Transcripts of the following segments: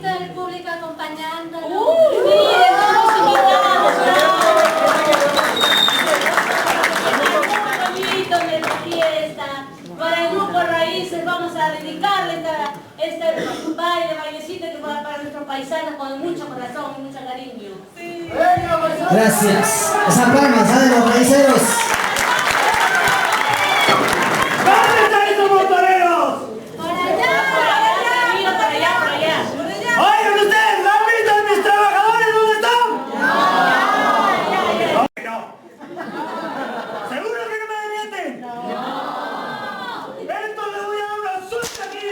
bonita el público acompañándolo. ¡Mire, estamos invitados! ¡Qué bonito de esta fiesta! Para el Grupo Raíces vamos a dedicarle este bailecito que para nuestros paisanos con mucho corazón y mucho cariño. Gracias. Esa palma, ¿saben los raiceros? ¿Dónde están esos montoneros? Por allá, por allá. Oigan ustedes, ¿han visto a mis trabajadores dónde están? No. ¿Seguro que no me desmienten? Esto le voy a dar una suerte aquí.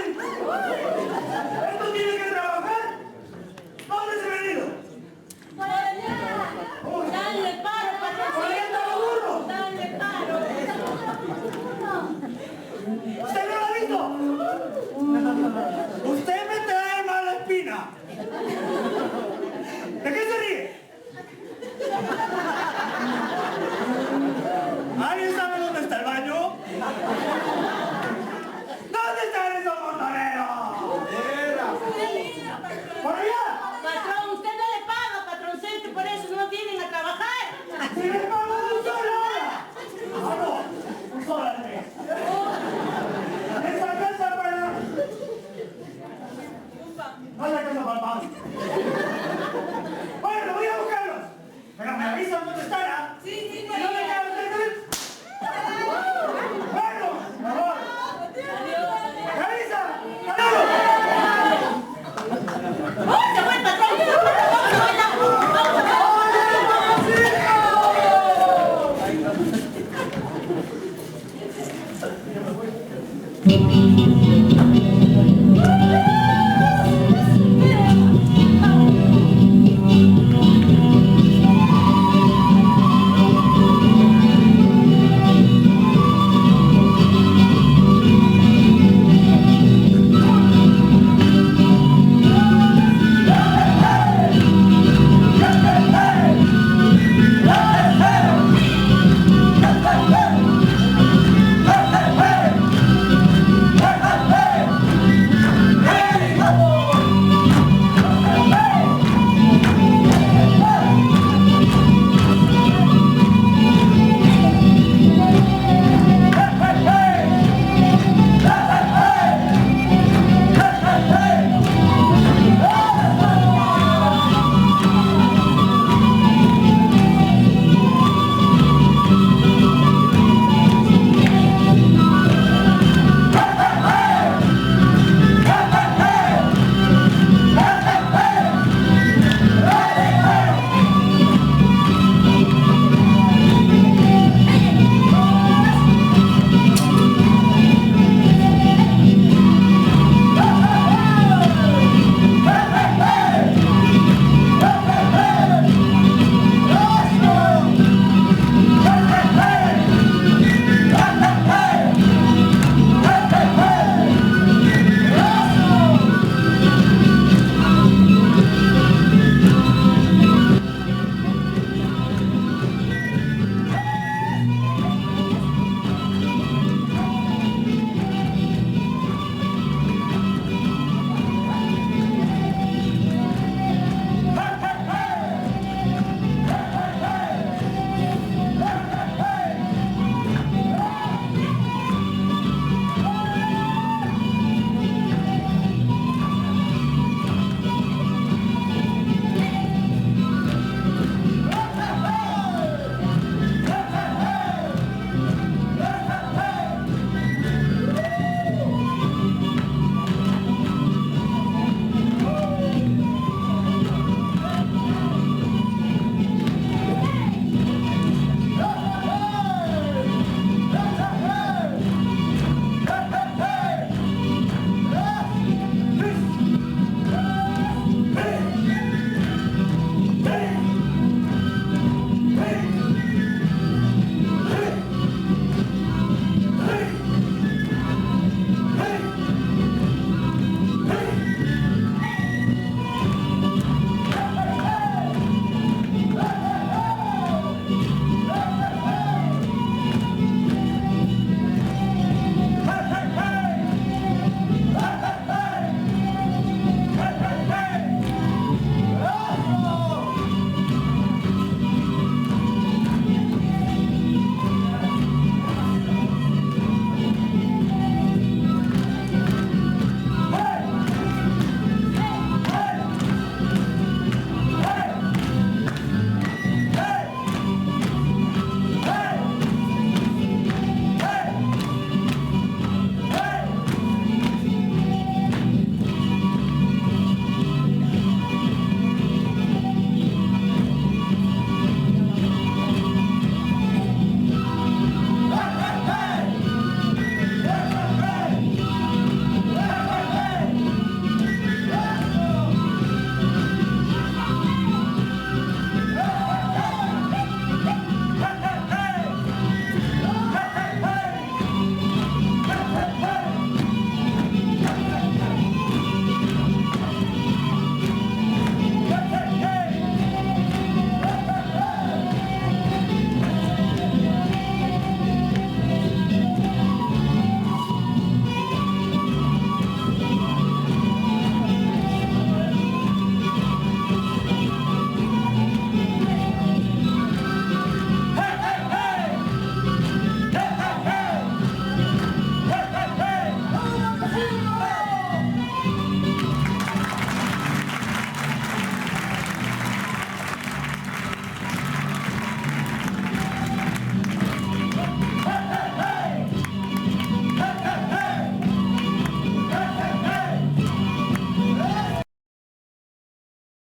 Esto tiene que trabajar. ¿Dónde se ha venido? Por allá. Dale paro, ¡Corriendo los burros! Dale paro. ¿Usted no lo ha visto? Usted me trae mala espina. ¿De qué se ríe? ¿Alguien sabe dónde está el baño? ¿Dónde están esos montoneros? ¡Por allá! Patrón, usted no le paga, patroncito, por eso no vienen a trabajar. ¡Si me